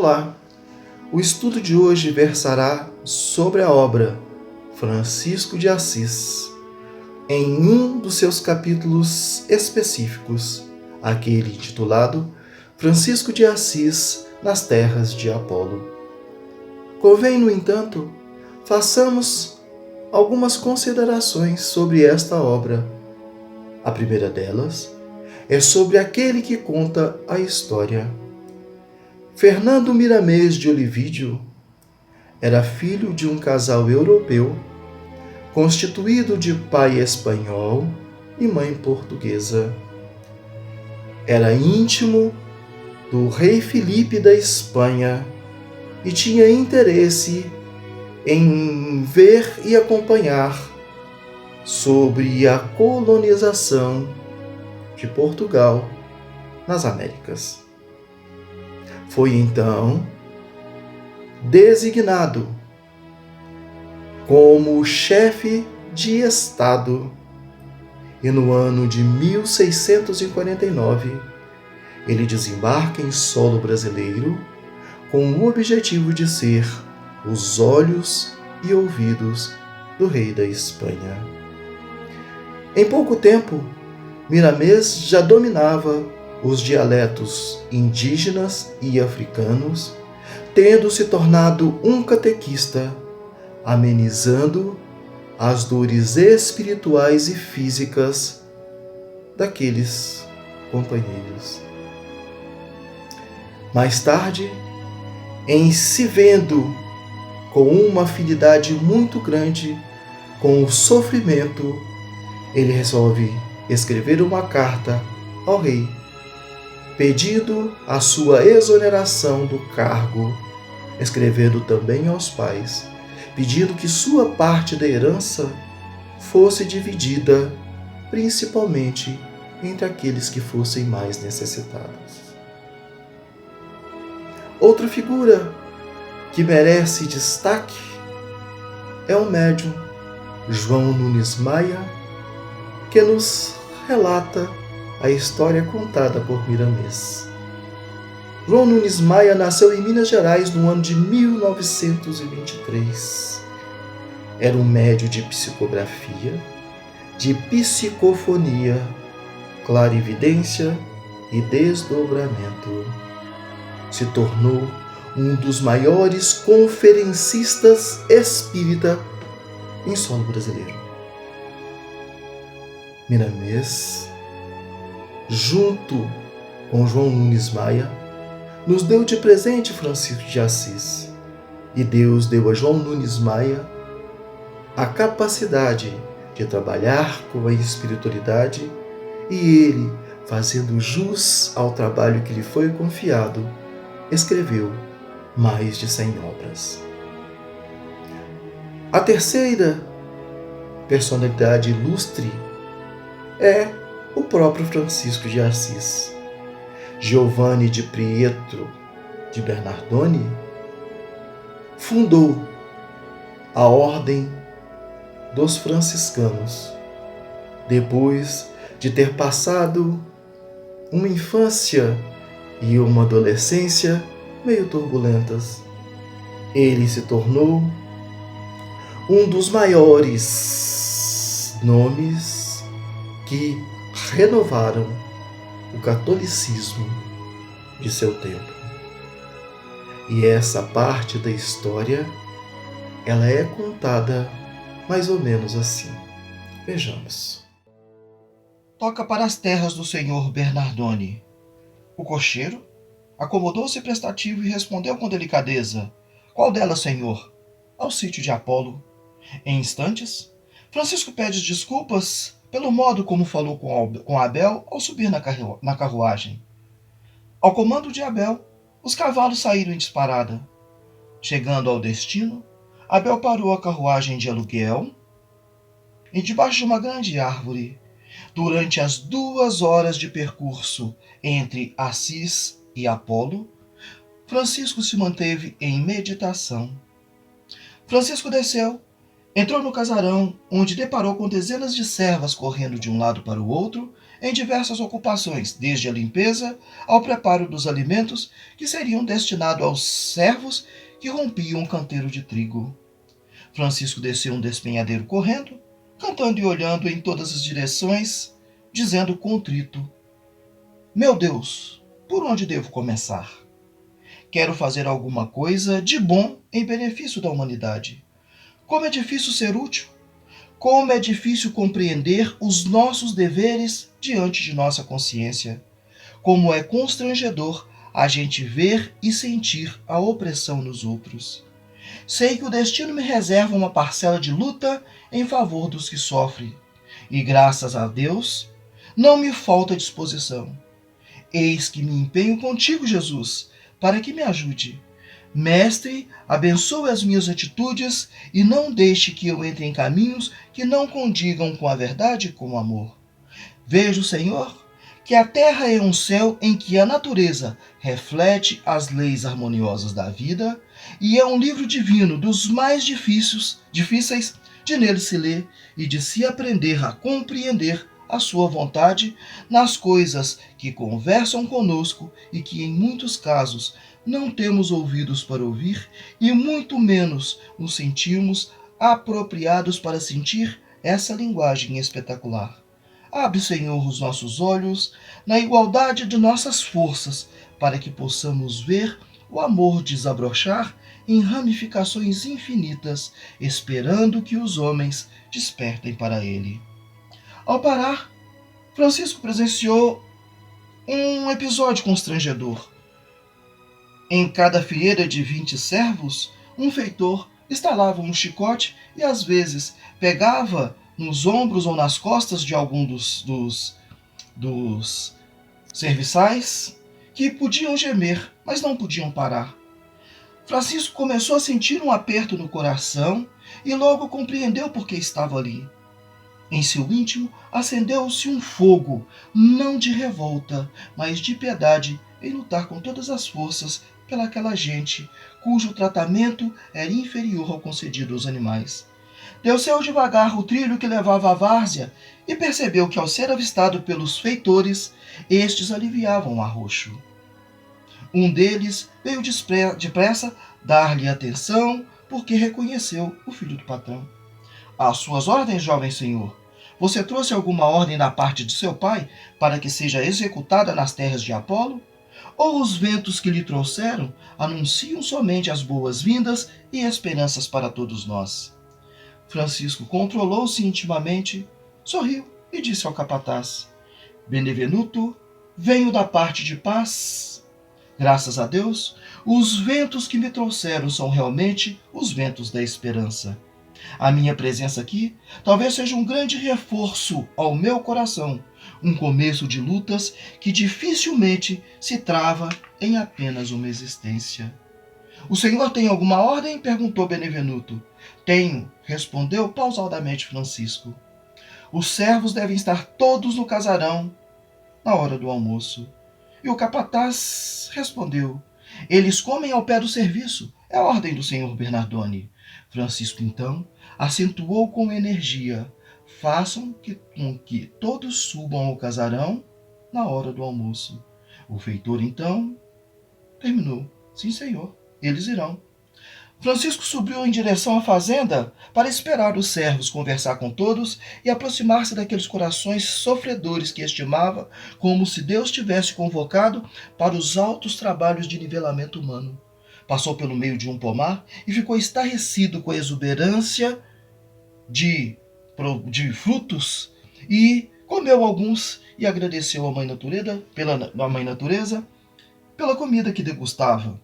Olá! O estudo de hoje versará sobre a obra Francisco de Assis, em um dos seus capítulos específicos, aquele intitulado Francisco de Assis nas terras de Apolo. Convém, no entanto, façamos algumas considerações sobre esta obra. A primeira delas é sobre aquele que conta a história. Fernando Miramês de Olivídio era filho de um casal europeu constituído de pai espanhol e mãe portuguesa. Era íntimo do rei Filipe da Espanha e tinha interesse em ver e acompanhar sobre a colonização de Portugal nas Américas. Foi então designado como chefe de Estado e no ano de 1649 ele desembarca em solo brasileiro com o objetivo de ser os olhos e ouvidos do rei da Espanha. Em pouco tempo, Miramês já dominava os dialetos indígenas e africanos, tendo se tornado um catequista, amenizando as dores espirituais e físicas daqueles companheiros. Mais tarde, em se vendo com uma afinidade muito grande com o sofrimento, ele resolve escrever uma carta ao rei, pedindo a sua exoneração do cargo, escrevendo também aos pais, pedindo que sua parte da herança fosse dividida principalmente entre aqueles que fossem mais necessitados. Outra figura que merece destaque é o médium João Nunes Maia, que nos relata a história contada por Miramês. João Nunes Maia nasceu em Minas Gerais no ano de 1923. Era um médium de psicografia, de psicofonia, clarividência e desdobramento. Se tornou um dos maiores conferencistas espírita em solo brasileiro. Miramês, junto com João Nunes Maia, nos deu de presente Francisco de Assis. E Deus deu a João Nunes Maia a capacidade de trabalhar com a espiritualidade e ele, fazendo jus ao trabalho que lhe foi confiado, escreveu mais de 100 obras. A terceira personalidade ilustre é o próprio Francisco de Assis. Giovanni de Pietro de Bernardone fundou a Ordem dos Franciscanos, depois de ter passado uma infância e uma adolescência meio turbulentas. Ele se tornou um dos maiores nomes que renovaram o catolicismo de seu tempo. E essa parte da história, ela é contada mais ou menos assim. Vejamos. Toca para as terras do senhor Bernardone. O cocheiro acomodou-se prestativo e respondeu com delicadeza: Qual delas, senhor? Ao sítio de Apolo. Em instantes, Francisco pede desculpas pelo modo como falou com Abel ao subir na carruagem. Ao comando de Abel, os cavalos saíram em disparada. Chegando ao destino, Abel parou a carruagem de aluguel e debaixo de uma grande árvore. Durante as 2 horas de percurso entre Assis e Apolo, Francisco se manteve em meditação. Francisco desceu, entrou no casarão, onde deparou com dezenas de servas correndo de um lado para o outro em diversas ocupações, desde a limpeza ao preparo dos alimentos que seriam destinados aos servos que rompiam um canteiro de trigo. Francisco desceu um despenhadeiro correndo, cantando e olhando em todas as direções, dizendo contrito: Meu Deus, por onde devo começar? Quero fazer alguma coisa de bom em benefício da humanidade. Como é difícil ser útil! Como é difícil compreender os nossos deveres diante de nossa consciência. Como é constrangedor a gente ver e sentir a opressão nos outros. Sei que o destino me reserva uma parcela de luta em favor dos que sofrem. E graças a Deus, não me falta disposição. Eis que me empenho contigo, Jesus, para que me ajude. Mestre, abençoe as minhas atitudes e não deixe que eu entre em caminhos que não condigam com a verdade e com o amor. Vejo, Senhor, que a terra é um céu em que a natureza reflete as leis harmoniosas da vida e é um livro divino dos mais difíceis de nele se ler e de se aprender a compreender a sua vontade nas coisas que conversam conosco e que em muitos casos não temos ouvidos para ouvir e muito menos nos sentimos apropriados para sentir essa linguagem espetacular. Abre, Senhor, os nossos olhos na igualdade de nossas forças, para que possamos ver o amor desabrochar em ramificações infinitas, esperando que os homens despertem para ele. Ao parar, Francisco presenciou um episódio constrangedor. Em cada fileira de 20 servos, um feitor estalava um chicote e às vezes pegava nos ombros ou nas costas de algum dos serviçais que podiam gemer, mas não podiam parar. Francisco começou a sentir um aperto no coração e logo compreendeu por que estava ali. Em seu íntimo acendeu-se um fogo, não de revolta, mas de piedade em lutar com todas as forças pelaquela gente cujo tratamento era inferior ao concedido aos animais. Desceu devagar o trilho que levava à várzea e percebeu que, ao ser avistado pelos feitores, estes aliviavam o arroxo. Um deles veio depressa dar-lhe atenção, porque reconheceu o filho do patrão. Às suas ordens, jovem senhor. Você trouxe alguma ordem da parte de seu pai para que seja executada nas terras de Apolo? Ou os ventos que lhe trouxeram anunciam somente as boas-vindas e esperanças para todos nós? Francisco controlou-se intimamente, sorriu e disse ao capataz: Benevenuto, venho da parte de paz. Graças a Deus, os ventos que me trouxeram são realmente os ventos da esperança. A minha presença aqui talvez seja um grande reforço ao meu coração, um começo de lutas que dificilmente se trava em apenas uma existência. O senhor tem alguma ordem? Perguntou Benevenuto. Tenho, respondeu pausadamente Francisco. Os servos devem estar todos no casarão na hora do almoço. E o capataz respondeu: Eles comem ao pé do serviço. É a ordem do senhor Bernardone. Francisco, então, acentuou com energia: Façam com que todos subam ao casarão na hora do almoço. O feitor, então, terminou: Sim, senhor, eles irão. Francisco subiu em direção à fazenda para esperar os servos, conversar com todos e aproximar-se daqueles corações sofredores que estimava como se Deus tivesse convocado para os altos trabalhos de nivelamento humano. Passou pelo meio de um pomar e ficou estarrecido com a exuberância de frutos e comeu alguns e agradeceu à Mãe Natureza pela comida que degustava.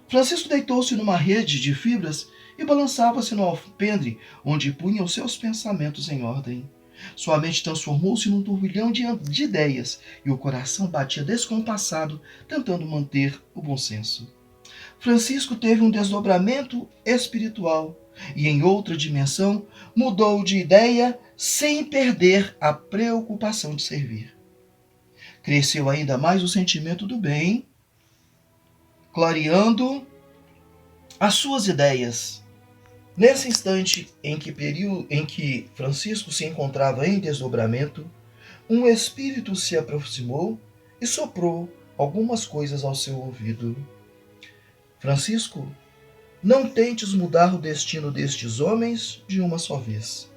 Francisco deitou-se numa rede de fibras e balançava-se no alpendre, onde punha os seus pensamentos em ordem. Sua mente transformou-se num turbilhão de ideias e o coração batia descompassado, tentando manter o bom senso. Francisco teve um desdobramento espiritual e, em outra dimensão, mudou de ideia sem perder a preocupação de servir. Cresceu ainda mais o sentimento do bem, clareando as suas ideias. Nesse instante em que Francisco se encontrava em desdobramento, um espírito se aproximou e soprou algumas coisas ao seu ouvido. Francisco, não tentes mudar o destino destes homens de uma só vez.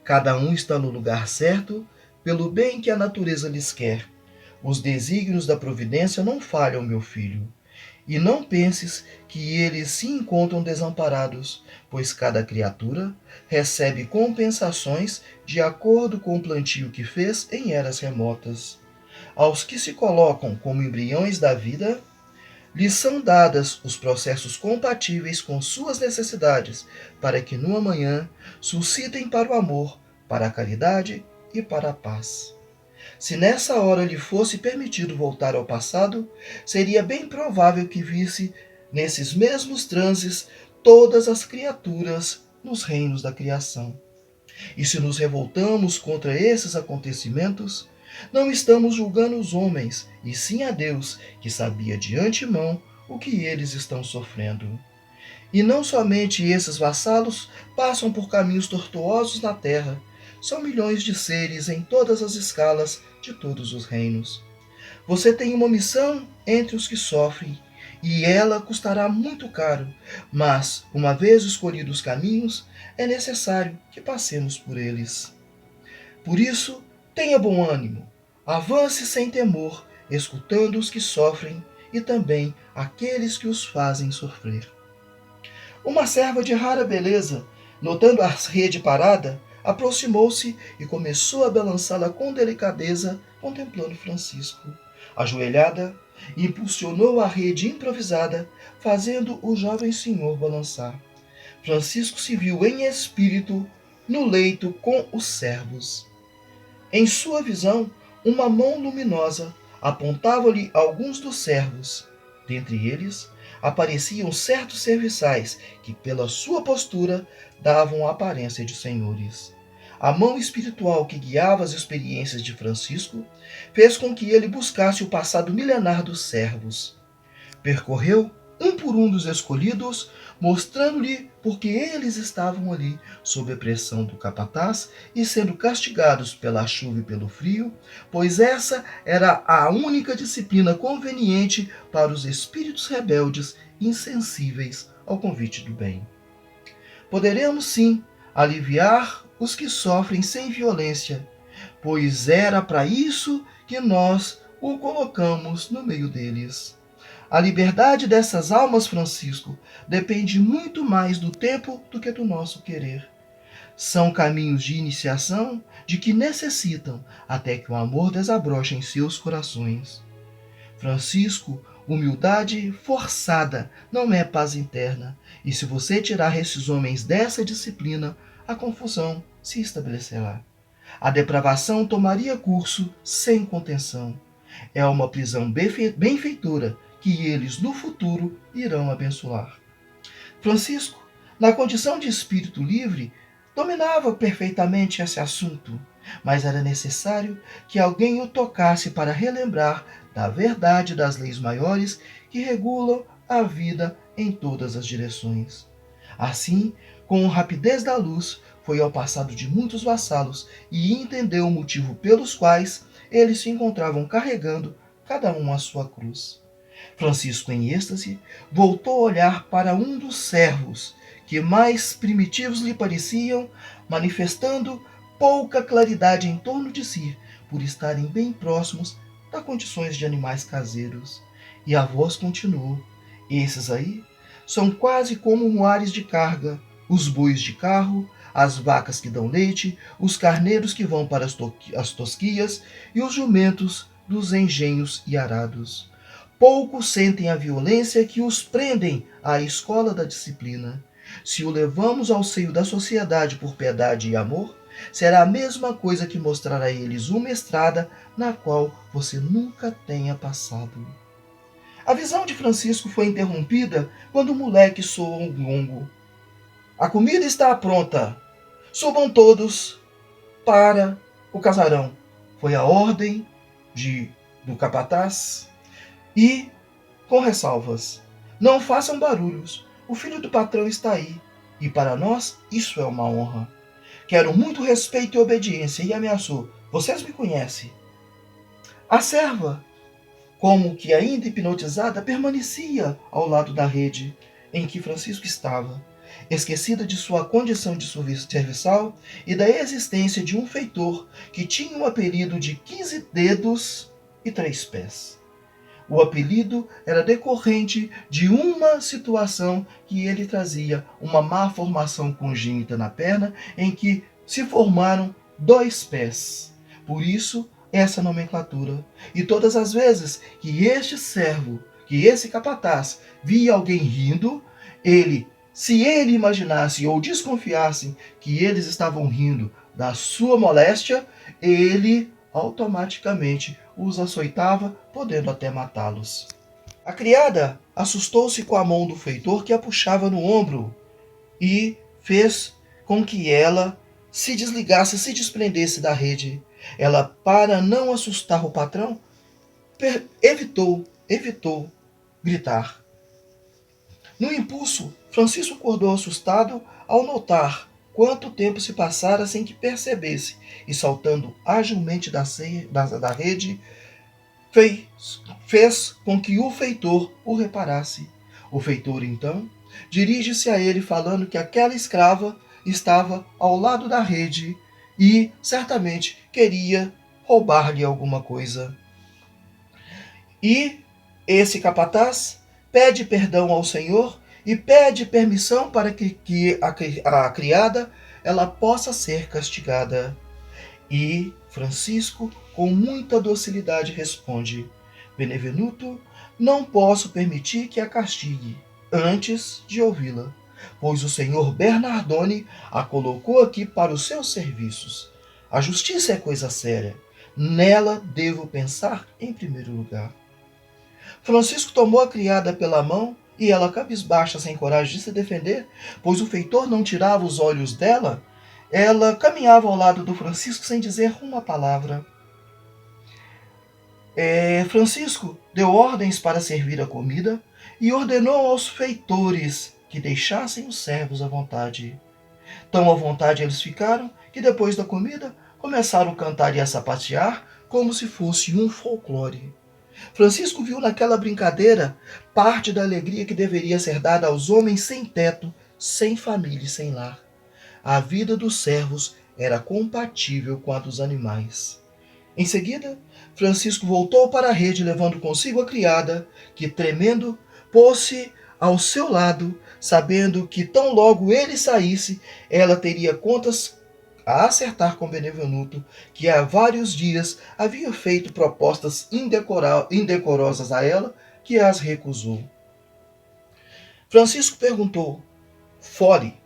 Cada um está no lugar certo, pelo bem que a natureza lhes quer. Os desígnios da providência não falham, meu filho. E não penses que eles se encontram desamparados, pois cada criatura recebe compensações de acordo com o plantio que fez em eras remotas. Aos que se colocam como embriões da vida, lhes são dadas os processos compatíveis com suas necessidades, para que no amanhã suscitem para o amor, para a caridade e para a paz. Se nessa hora lhe fosse permitido voltar ao passado, seria bem provável que visse, nesses mesmos transes, todas as criaturas nos reinos da criação. E se nos revoltamos contra esses acontecimentos, não estamos julgando os homens, e sim a Deus, que sabia de antemão o que eles estão sofrendo. E não somente esses vassalos passam por caminhos tortuosos na terra, são milhões de seres em todas as escalas de todos os reinos. Você tem uma missão entre os que sofrem, e ela custará muito caro, mas, uma vez escolhidos os caminhos, é necessário que passemos por eles. Por isso, tenha bom ânimo, avance sem temor, escutando os que sofrem e também aqueles que os fazem sofrer. Uma serva de rara beleza, notando a rede parada, aproximou-se e começou a balançá-la com delicadeza, contemplando Francisco. Ajoelhada, impulsionou a rede improvisada, fazendo o jovem senhor balançar. Francisco se viu em espírito no leito com os servos. Em sua visão, uma mão luminosa apontava-lhe alguns dos servos. Dentre eles, apareciam certos serviçais que, pela sua postura, davam a aparência de senhores. A mão espiritual que guiava as experiências de Francisco fez com que ele buscasse o passado milenar dos servos. Percorreu um por um dos escolhidos, mostrando-lhe por que eles estavam ali, sob a pressão do capataz e sendo castigados pela chuva e pelo frio, pois essa era a única disciplina conveniente para os espíritos rebeldes insensíveis ao convite do bem. Poderemos, sim, aliviar os que sofrem sem violência, pois era para isso que nós o colocamos no meio deles. A liberdade dessas almas, Francisco, depende muito mais do tempo do que do nosso querer. São caminhos de iniciação de que necessitam até que o amor desabroche em seus corações. Francisco, humildade forçada não é paz interna, e se você tirar esses homens dessa disciplina, a confusão se estabelecerá. A depravação tomaria curso sem contenção. É uma prisão benfeitora que eles no futuro irão abençoar. Francisco, na condição de espírito livre, dominava perfeitamente esse assunto, mas era necessário que alguém o tocasse para relembrar da verdade das leis maiores que regulam a vida em todas as direções. Assim, com a rapidez da luz, foi ao passado de muitos vassalos e entendeu o motivo pelos quais eles se encontravam carregando cada um a sua cruz. Francisco, em êxtase, voltou a olhar para um dos servos, que mais primitivos lhe pareciam, manifestando pouca claridade em torno de si, por estarem bem próximos das condições de animais caseiros. E a voz continuou: esses aí são quase como muares de carga, os bois de carro, as vacas que dão leite, os carneiros que vão para as tosquias e os jumentos dos engenhos e arados. Poucos sentem a violência que os prendem à escola da disciplina. Se o levamos ao seio da sociedade por piedade e amor, será a mesma coisa que mostrar a eles uma estrada na qual você nunca tenha passado. A visão de Francisco foi interrompida quando o moleque soou um gongo. A comida está pronta. Subam todos para o casarão. Foi a ordem do capataz. E, com ressalvas, não façam barulhos. O filho do patrão está aí. E para nós isso é uma honra. Quero muito respeito e obediência. E ameaçou: Vocês me conhecem. A serva, como que ainda hipnotizada, permanecia ao lado da rede em que Francisco estava, esquecida de sua condição de serviçal e da existência de um feitor que tinha um apelido de 15 dedos e 3 pés. O apelido era decorrente de uma situação que ele trazia, uma má formação congênita na perna, em que se formaram 2 pés. Por isso, essa nomenclatura. E todas as vezes que este servo, que esse capataz, via alguém rindo, se ele imaginasse ou desconfiasse que eles estavam rindo da sua moléstia, ele automaticamente os açoitava, podendo até matá-los. A criada assustou-se com a mão do feitor que a puxava no ombro e fez com que ela se desligasse, se desprendesse da rede. Ela, para não assustar o patrão, evitou gritar. No impulso, Francisco acordou assustado ao notar quanto tempo se passara sem que percebesse, e saltando agilmente da rede, fez com que o feitor o reparasse. O feitor, então, dirige-se a ele falando que aquela escrava estava ao lado da rede e certamente queria roubar-lhe alguma coisa. E esse capataz pede perdão ao Senhor e pede permissão para que a criada ela possa ser castigada. E Francisco, com muita docilidade, responde: Benevenuto, não posso permitir que a castigue antes de ouvi-la, pois o senhor Bernardone a colocou aqui para os seus serviços. A justiça é coisa séria. Nela devo pensar em primeiro lugar. Francisco tomou a criada pela mão e ela, cabisbaixa, sem coragem de se defender, pois o feitor não tirava os olhos dela, ela caminhava ao lado do Francisco sem dizer uma palavra. Francisco deu ordens para servir a comida e ordenou aos feitores que deixassem os servos à vontade. Tão à vontade eles ficaram que depois da comida começaram a cantar e a sapatear como se fosse um folclore. Francisco viu naquela brincadeira parte da alegria que deveria ser dada aos homens sem teto, sem família e sem lar. A vida dos servos era compatível com a dos animais. Em seguida, Francisco voltou para a rede, levando consigo a criada, que, tremendo, pôs-se ao seu lado, sabendo que tão logo ele saísse, ela teria contas a acertar com Benevenuto, que há vários dias havia feito propostas indecorosas a ela, que as recusou. Francisco perguntou: Fole,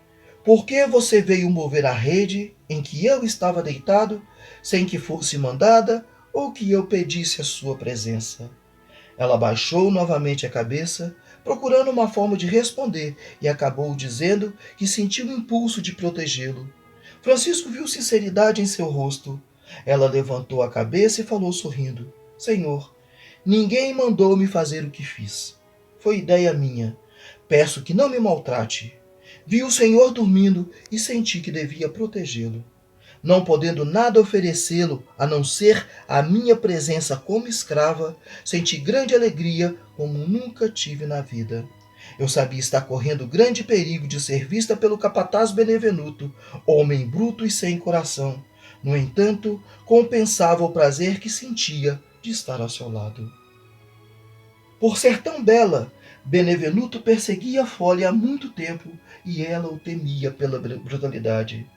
por que você veio mover a rede em que eu estava deitado, sem que fosse mandada ou que eu pedisse a sua presença? Ela baixou novamente a cabeça, procurando uma forma de responder, e acabou dizendo que sentiu o impulso de protegê-lo. Francisco viu sinceridade em seu rosto. Ela levantou a cabeça e falou sorrindo: Senhor, ninguém mandou-me fazer o que fiz. Foi ideia minha. Peço que não me maltrate. Vi o Senhor dormindo e senti que devia protegê-lo. Não podendo nada oferecê-lo a não ser a minha presença como escrava, senti grande alegria como nunca tive na vida. Eu sabia estar correndo grande perigo de ser vista pelo capataz Benevenuto, homem bruto e sem coração. No entanto, compensava o prazer que sentia de estar ao seu lado. Por ser tão bela, Benevenuto perseguia Fole há muito tempo e ela o temia pela brutalidade.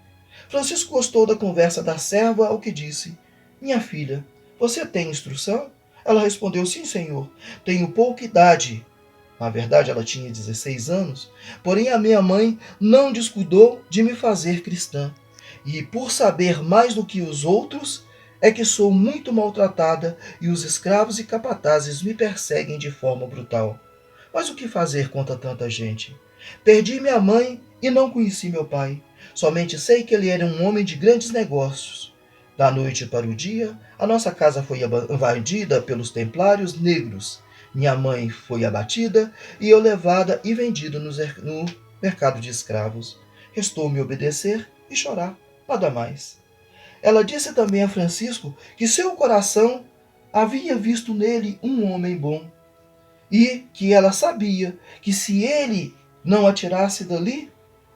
Francisco gostou da conversa da serva, ao que disse: Minha filha, você tem instrução? Ela respondeu: Sim, senhor. Tenho pouca idade. Na verdade, ela tinha 16 anos, porém a minha mãe não descuidou de me fazer cristã. E por saber mais do que os outros, é que sou muito maltratada e os escravos e capatazes me perseguem de forma brutal. Mas o que fazer contra tanta gente? Perdi minha mãe e não conheci meu pai. Somente sei que ele era um homem de grandes negócios. Da noite para o dia, a nossa casa foi invadida pelos templários negros. Minha mãe foi abatida e eu levada e vendida no mercado de escravos. Restou-me obedecer e chorar, nada mais. Ela disse também a Francisco que seu coração havia visto nele um homem bom e que ela sabia que se ele não a tirasse dali,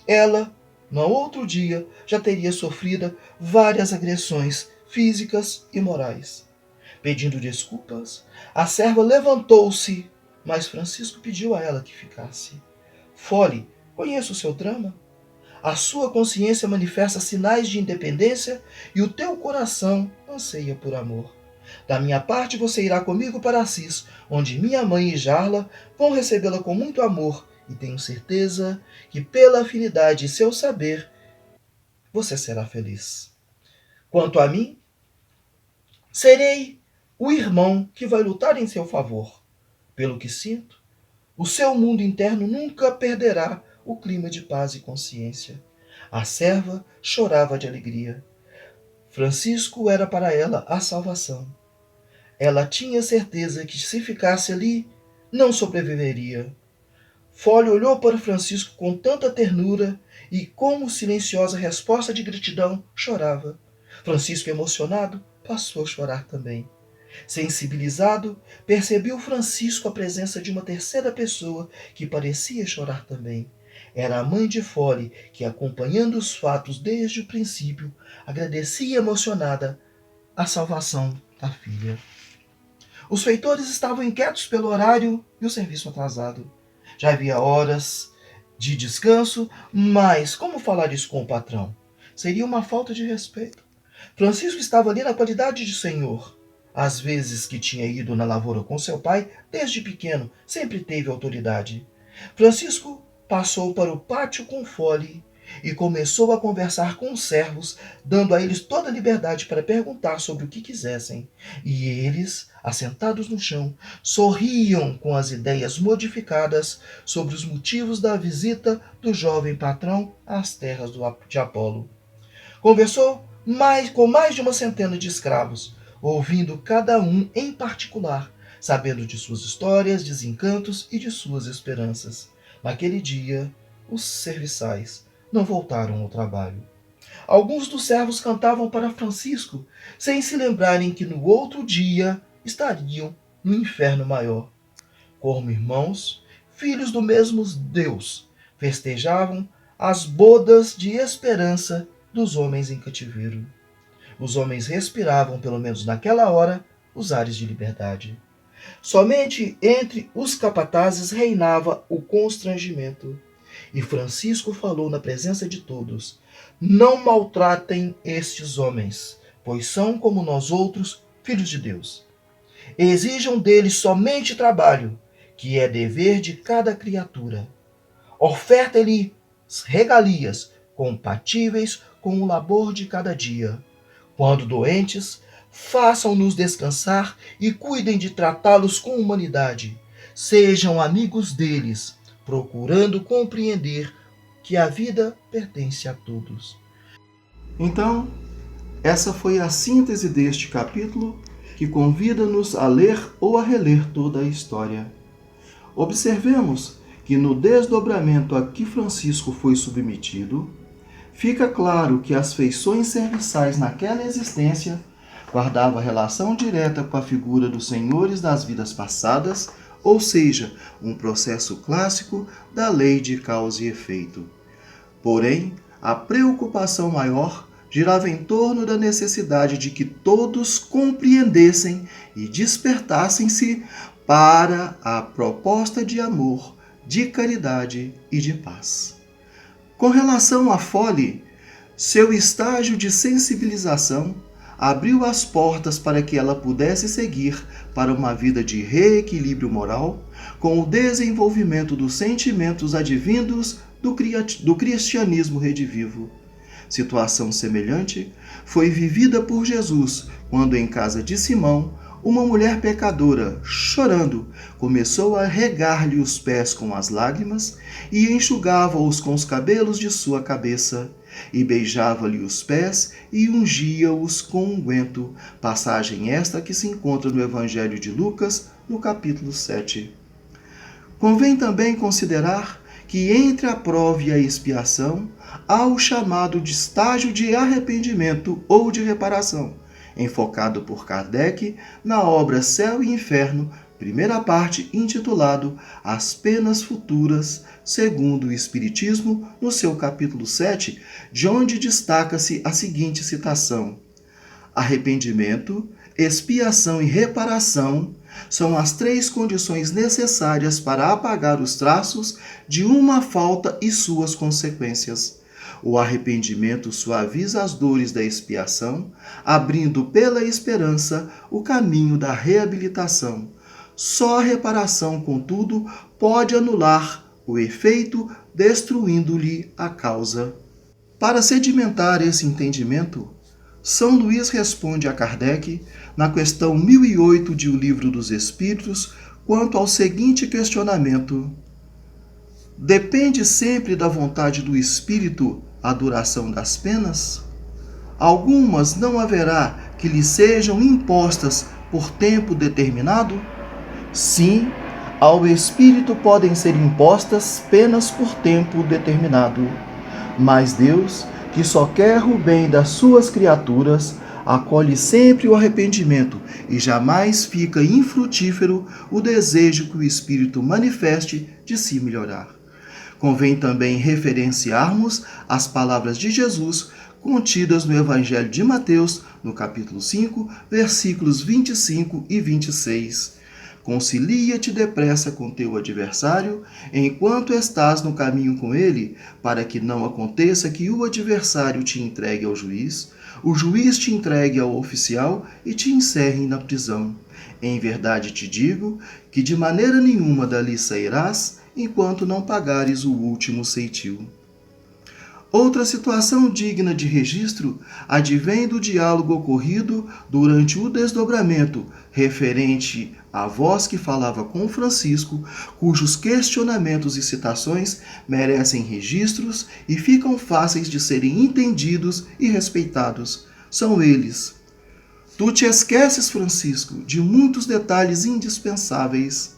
ela, no outro dia, já teria sofrido várias agressões físicas e morais. Pedindo desculpas, a serva levantou-se, mas Francisco pediu a ela que ficasse. Fole, conheço o seu drama. A sua consciência manifesta sinais de independência e o teu coração anseia por amor. Da minha parte, você irá comigo para Assis, onde minha mãe e Jarla vão recebê-la com muito amor, e tenho certeza que, pela afinidade e seu saber, você será feliz. Quanto a mim, serei o irmão que vai lutar em seu favor. Pelo que sinto, o seu mundo interno nunca perderá o clima de paz e consciência. A serva chorava de alegria. Francisco era para ela a salvação. Ela tinha certeza que se ficasse ali, não sobreviveria. Fole olhou para Francisco com tanta ternura e, como silenciosa resposta de gratidão, chorava. Francisco, emocionado, passou a chorar também. Sensibilizado, percebeu Francisco a presença de uma terceira pessoa que parecia chorar também. Era a mãe de Fole, que, acompanhando os fatos desde o princípio, agradecia emocionada a salvação da filha. Os feitores estavam inquietos pelo horário e o serviço atrasado. Já havia horas de descanso, mas como falar isso com o patrão? Seria uma falta de respeito. Francisco estava ali na qualidade de senhor. Às vezes que tinha ido na lavoura com seu pai, desde pequeno, sempre teve autoridade. Francisco passou para o pátio com Fole e começou a conversar com os servos, dando a eles toda a liberdade para perguntar sobre o que quisessem. E eles, assentados no chão, sorriam com as ideias modificadas sobre os motivos da visita do jovem patrão às terras de Apolo. Conversou com mais de uma centena de escravos, ouvindo cada um em particular, sabendo de suas histórias, desencantos e de suas esperanças. Naquele dia, os serviçais não voltaram ao trabalho. Alguns dos servos cantavam para Francisco, sem se lembrarem que no outro dia estariam no inferno maior. Como irmãos, filhos do mesmo Deus, festejavam as bodas de esperança dos homens em cativeiro. Os homens respiravam, pelo menos naquela hora, os ares de liberdade. Somente entre os capatazes reinava o constrangimento. E Francisco falou na presença de todos: não maltratem estes homens, pois são como nós outros, filhos de Deus. Exijam deles somente trabalho, que é dever de cada criatura. Ofertem-lhes regalias compatíveis com o labor de cada dia. Quando doentes, façam-nos descansar e cuidem de tratá-los com humanidade. Sejam amigos deles, procurando compreender que a vida pertence a todos. Então, essa foi a síntese deste capítulo, que convida-nos a ler ou a reler toda a história. Observemos que no desdobramento a que Francisco foi submetido, fica claro que as feições serviçais naquela existência guardavam relação direta com a figura dos senhores das vidas passadas, ou seja, um processo clássico da lei de causa e efeito. Porém, a preocupação maior girava em torno da necessidade de que todos compreendessem e despertassem-se para a proposta de amor, de caridade e de paz. Com relação a Fole, seu estágio de sensibilização abriu as portas para que ela pudesse seguir para uma vida de reequilíbrio moral, com o desenvolvimento dos sentimentos advindos do cristianismo redivivo. Situação semelhante foi vivida por Jesus quando, em casa de Simão, uma mulher pecadora, chorando, começou a regar-lhe os pés com as lágrimas e enxugava-os com os cabelos de sua cabeça, e beijava-lhe os pés e ungia-os com unguento, passagem esta que se encontra no Evangelho de Lucas, no capítulo 7. Convém também considerar que entre a prova e a expiação há o chamado de estágio de arrependimento ou de reparação, enfocado por Kardec na obra Céu e Inferno, primeira parte, intitulado As Penas Futuras, segundo o Espiritismo, no seu capítulo 7, de onde destaca-se a seguinte citação: arrependimento, expiação e reparação são as 3 condições necessárias para apagar os traços de uma falta e suas consequências. O arrependimento suaviza as dores da expiação, abrindo pela esperança o caminho da reabilitação. Só a reparação, contudo, pode anular o efeito, destruindo-lhe a causa. Para sedimentar esse entendimento, São Luís responde a Kardec, na questão 1008 de O Livro dos Espíritos, quanto ao seguinte questionamento: depende sempre da vontade do espírito a duração das penas? Algumas não haverá que lhe sejam impostas por tempo determinado? Sim, ao espírito podem ser impostas penas por tempo determinado. Mas Deus, que só quer o bem das suas criaturas, acolhe sempre o arrependimento e jamais fica infrutífero o desejo que o espírito manifeste de se melhorar. Convém também referenciarmos as palavras de Jesus contidas no Evangelho de Mateus, no capítulo 5, versículos 25 e 26. Concilia-te depressa com teu adversário, enquanto estás no caminho com ele, para que não aconteça que o adversário te entregue ao juiz, o juiz te entregue ao oficial e te encerre na prisão. Em verdade te digo que de maneira nenhuma dali sairás, enquanto não pagares o último ceitil. Outra situação digna de registro advém do diálogo ocorrido durante o desdobramento referente à voz que falava com Francisco, cujos questionamentos e citações merecem registros e ficam fáceis de serem entendidos e respeitados. São eles: tu te esqueces, Francisco, de muitos detalhes indispensáveis.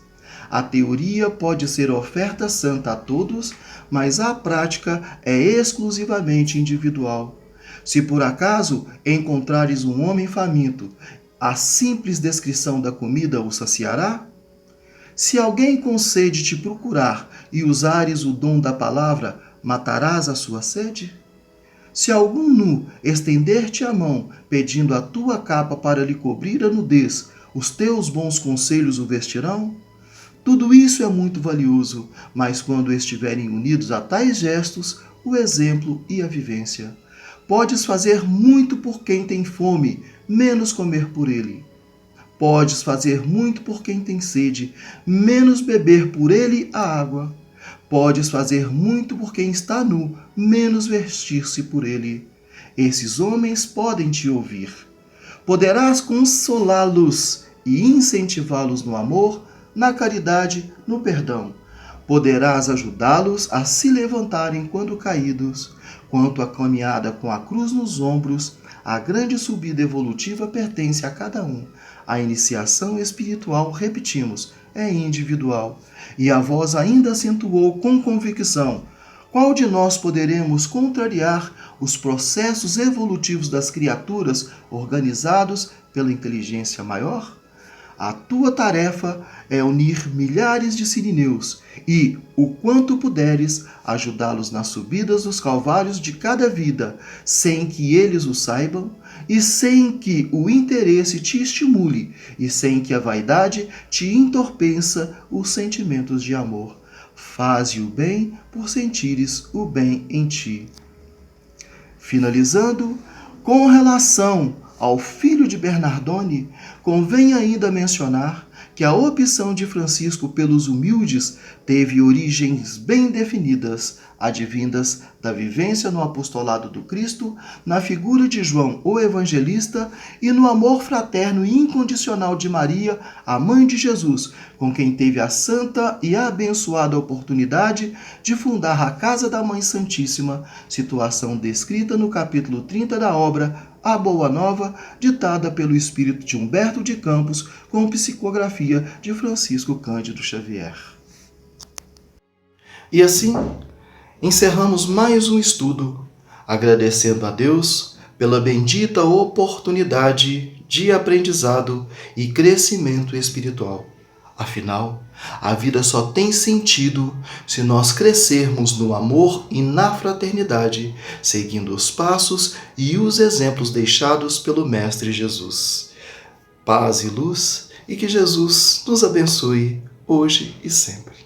A teoria pode ser oferta santa a todos, mas a prática é exclusivamente individual. Se por acaso encontrares um homem faminto, a simples descrição da comida o saciará? Se alguém com sede te procurar e usares o dom da palavra, matarás a sua sede? Se algum nu estender-te a mão, pedindo a tua capa para lhe cobrir a nudez, os teus bons conselhos o vestirão? Tudo isso é muito valioso, mas quando estiverem unidos a tais gestos, o exemplo e a vivência. Podes fazer muito por quem tem fome, menos comer por ele. Podes fazer muito por quem tem sede, menos beber por ele a água. Podes fazer muito por quem está nu, menos vestir-se por ele. Esses homens podem te ouvir. Poderás consolá-los e incentivá-los no amor, na caridade, no perdão. Poderás ajudá-los a se levantarem quando caídos. Quanto à caminhada com a cruz nos ombros, a grande subida evolutiva pertence a cada um. A iniciação espiritual, repetimos, é individual. E a voz ainda acentuou com convicção: qual de nós poderemos contrariar os processos evolutivos das criaturas organizados pela inteligência maior? A tua tarefa é unir milhares de sirineus e, o quanto puderes, ajudá-los nas subidas dos calvários de cada vida, sem que eles o saibam, e sem que o interesse te estimule, e sem que a vaidade te entorpeça os sentimentos de amor. Faze o bem por sentires o bem em ti. Finalizando, com relação ao filho de Bernardone, convém ainda mencionar que a opção de Francisco pelos humildes teve origens bem definidas, advindas da vivência no apostolado do Cristo, na figura de João o Evangelista e no amor fraterno e incondicional de Maria, a mãe de Jesus, com quem teve a santa e abençoada oportunidade de fundar a Casa da Mãe Santíssima, situação descrita no capítulo 30 da obra A Boa Nova, ditada pelo espírito de Humberto de Campos, com psicografia de Francisco Cândido Xavier. E assim, encerramos mais um estudo, agradecendo a Deus pela bendita oportunidade de aprendizado e crescimento espiritual. Afinal, a vida só tem sentido se nós crescermos no amor e na fraternidade, seguindo os passos e os exemplos deixados pelo Mestre Jesus. Paz e luz, e que Jesus nos abençoe hoje e sempre.